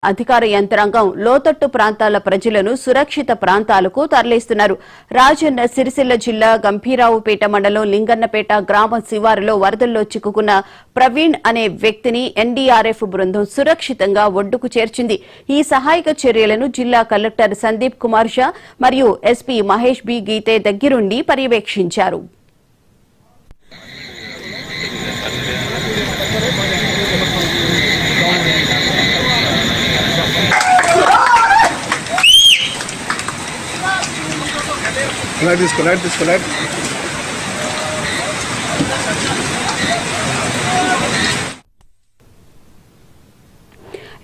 అధికార యంత్రాంగం లోతట్టు ప్రాంతాల ప్రజలను సురక్షిత ప్రాంతాలకు తరలిస్తున్నారు. రాజన్న సిరిసిల్ల జిల్లా గంభీరావుపేట మండలం లింగన్నపేట గ్రామ శివారులో వరదల్లో చిక్కుకున్న ప్రవీణ్ అనే వ్యక్తిని ఎన్డీఆర్ఎఫ్ బృందం సురక్షితంగా ఒడ్డుకు చేర్చింది. ఈ సహాయక చర్యలను జిల్లా కలెక్టర్ సందీప్ కుమార్ షా మరియు ఎస్పీ మహేష్ బి గీతే దగ్గరుండి పర్యవేక్షించారు. Light.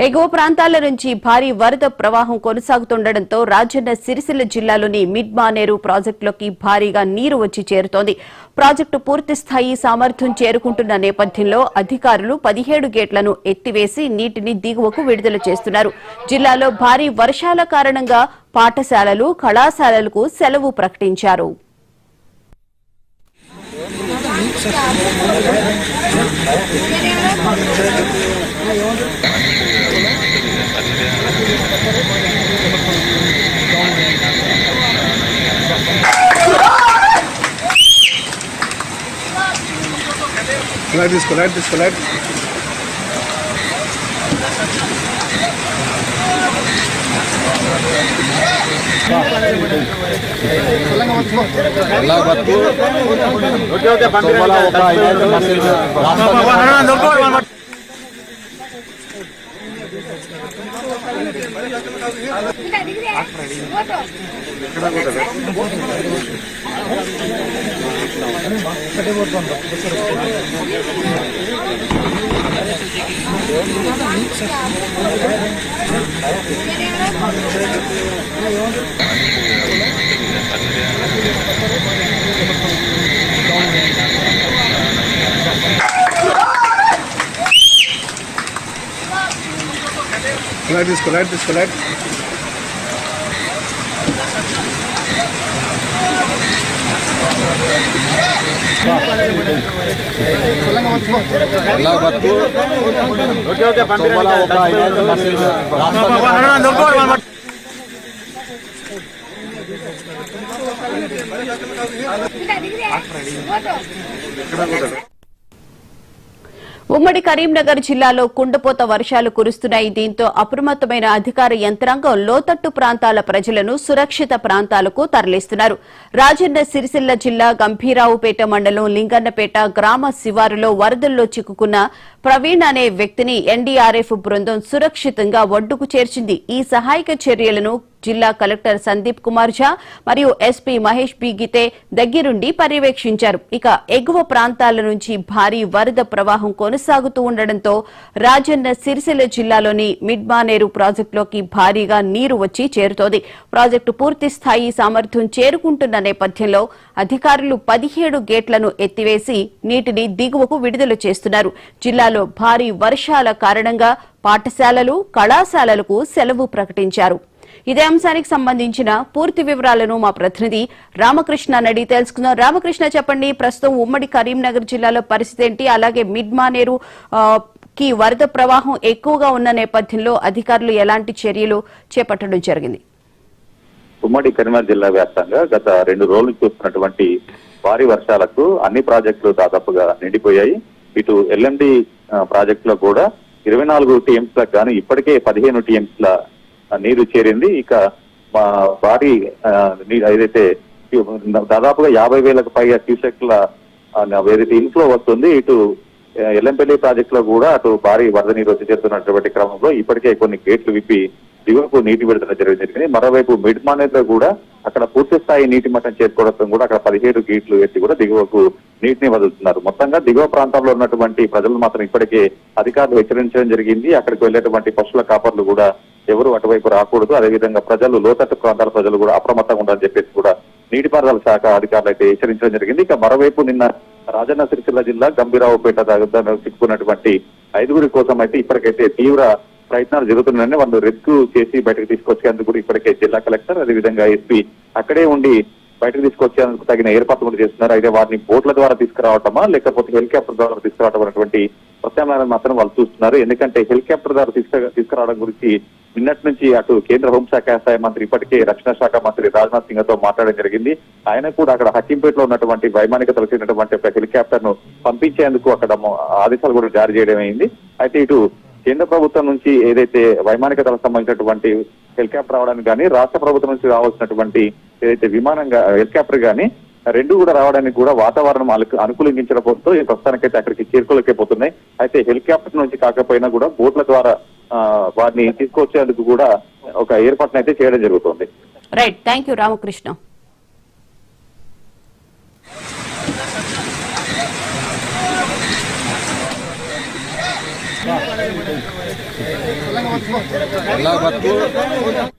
ఎగువ ప్రాంతాల నుంచి భారీ వరద ప్రవాహం కొనసాగుతుండటంతో రాజన్న సిరిసిల్ల జిల్లాలోని మిడ్ మానేరు ప్రాజెక్టులోకి భారీగా నీరు వచ్చి చేరుతోంది. ప్రాజెక్టు పూర్తిస్థాయి సామర్థ్యం చేరుకుంటున్న నేపథ్యంలో అధికారులు 17 గేట్లను ఎత్తివేసి నీటిని దిగువకు విడుదల చేస్తున్నారు. జిల్లాలో భారీ వర్షాల కారణంగా పాఠశాలలు, కళాశాలలకు సెలవు ప్రకటించారు. Light. Light. ఉమ్మడి కరీంనగర్ జిల్లాలో కుండపోత వర్షాలు కురుస్తున్నాయి. దీంతో అప్రమత్తమైన అధికార యంత్రాంగం లోతట్టు ప్రాంతాల ప్రజలను సురక్షిత ప్రాంతాలకు తరలిస్తున్నారు. రాజన్న సిరిసిల్ల జిల్లా గంభీరావుపేట మండలం లింగన్నపేట గ్రామ శివారులో వరదల్లో చిక్కుకున్న ప్రవీణ్ అనే వ్యక్తిని ఎన్డీఆర్ఎఫ్ బృందం సురక్షితంగా ఒడ్డుకు చేర్చింది. ఈ సహాయక చర్యలను జిల్లా కలెక్టర్ సందీప్ కుమార్ ఝా మరియు ఎస్పీ మహేష్ బి గీతే దగ్గరుండి పర్యవేక్షించారు. ఇక ఎగువ ప్రాంతాల నుంచి భారీ వరద ప్రవాహం కొనసాగుతూ ఉండటంతో రాజన్న సిరిసిల్ల జిల్లాలోని మిడ్ మానేరు ప్రాజెక్టులోకి భారీగా నీరు వచ్చి చేరుతోంది. ప్రాజెక్టు పూర్తి స్థాయి సామర్థ్యం చేరుకుంటున్న నేపథ్యంలో అధికారులు 17 గేట్లను ఎత్తివేసి నీటిని దిగువకు విడుదల చేస్తున్నారు. జిల్లాలో భారీ వర్షాల కారణంగా పాఠశాలలు, కళాశాలలకు సెలవు ప్రకటించారు. ఇదే అంశానికి సంబంధించిన పూర్తి వివరాలను మా ప్రతినిధి రామకృష్ణ నడి తెలుసుకుందాం. రామకృష్ణ, చెప్పండి, ప్రస్తుతం ఉమ్మడి కరీంనగర్ జిల్లాలో పరిస్థితి ఏంటి? అలాగే మిడ్ మానేరు కి వరద ప్రవాహం ఎక్కువగా ఉన్న నేపథ్యంలో అధికారులు ఎలాంటి చర్యలు చేపట్టడం జరిగింది? ఉమ్మడి కరీంనగర్ జిల్లా వ్యాప్తంగా గత 2 రోజులు చూస్తున్నటువంటి భారీ వర్షాలకు అన్ని ప్రాజెక్టులు దాదాపుగా నిండిపోయాయి. ఇటు ఎల్ఎండి ప్రాజెక్టులో కూడా 24 టీఎంస్ లకు గాను ఇప్పటికే 15 టీఎంస్ ల నీరు చేరింది. ఇక భారీ ఏదైతే దాదాపుగా 50,000కు పైగా క్యూసెక్ల ఏదైతే ఇన్ఫ్లో వస్తుంది, ఇటు ఎల్లంపల్లి ప్రాజెక్ట్ లో కూడా అటు భారీ వరద నీరు వచ్చి చేరుతున్నటువంటి క్రమంలో ఇప్పటికే కొన్ని గేట్లు విప్పి దిగువకు నీటి విడుదల జరిగింది. మరోవైపు మిడ్ మానేరులో కూడా అక్కడ పూర్తి స్థాయి నీటి మట్టం చేరుకోవడం కూడా అక్కడ 17 గేట్లు ఎత్తి కూడా దిగువకు నీటిని వదులుతున్నారు. మొత్తంగా దిగువ ప్రాంతంలో ఉన్నటువంటి ప్రజలు మాత్రం ఇప్పటికే అధికారులు హెచ్చరించడం జరిగింది. అక్కడికి వెళ్లేటువంటి పశువుల కాపర్లు కూడా ఎవరు అటువైపు రాకూడదు, అదేవిధంగా ప్రజలు లోతట్టు ప్రాంతాల ప్రజలు కూడా అప్రమత్తంగా ఉండాలని చెప్పేసి కూడా నీటిపారుదల శాఖ అధికారులు అయితే హెచ్చరించడం జరిగింది. ఇక మరోవైపు నిన్న రాజన్న సిరిసిల్ల జిల్లా గంభీరావుపేట దగ్గర చిక్కుకున్నటువంటి 5గురి కోసం అయితే ఇప్పటికైతే తీవ్ర ప్రయత్నాలు జరుగుతున్నాయని వాళ్ళు రెస్క్యూ చేసి బయటకు తీసుకొచ్చేందుకు కూడా ఇప్పటికే జిల్లా కలెక్టర్ అదేవిధంగా ఎస్పీ అక్కడే ఉండి బయటకు తీసుకొచ్చేందుకు తగిన ఏర్పాట్లు కూడా చేస్తున్నారు. అయితే వారిని బోట్ల ద్వారా తీసుకురావటమా లేకపోతే హెలికాప్టర్ ద్వారా తీసుకురావటం అనేటువంటి ప్రత్యామ్నాయాలను మాత్రం వాళ్ళు చూస్తున్నారు. ఎందుకంటే హెలికాప్టర్ ద్వారా తీసుకురావడం గురించి నిన్నటి నుంచి అటు కేంద్ర హోంశాఖ సహాయ మంత్రి ఇప్పటికే రక్షణ శాఖ మంత్రి రాజ్నాథ్ సింగ్ తో మాట్లాడడం జరిగింది. ఆయన కూడా అక్కడ హకీంపేటలో ఉన్నటువంటి వైమానిక తెలిసినటువంటి ఒక హెలికాప్టర్ ను పంపించేందుకు అక్కడ ఆదేశాలు కూడా జారీ చేయడం అయింది. అయితే ఇటు కేంద్ర ప్రభుత్వం నుంచి ఏదైతే వైమానిక దళకు సంబంధించినటువంటి హెలికాప్టర్ రావడానికి కానీ రాష్ట్ర ప్రభుత్వం నుంచి రావాల్సినటువంటి ఏదైతే విమానంగా హెలికాప్టర్ కానీ రెండు కూడా రావడానికి కూడా వాతావరణం అనుకూలించడంతో ఈ ప్రస్తుతానికైతే అక్కడికి చేరుకోలేకపోతున్నాయి. అయితే హెలికాప్టర్ నుంచి కాకపోయినా కూడా బోట్ల ద్వారా వారిని తీసుకొచ్చేందుకు కూడా ఒక ఏర్పాటును అయితే చేయడం జరుగుతుంది. Right, thank you Ramakrishna. Allah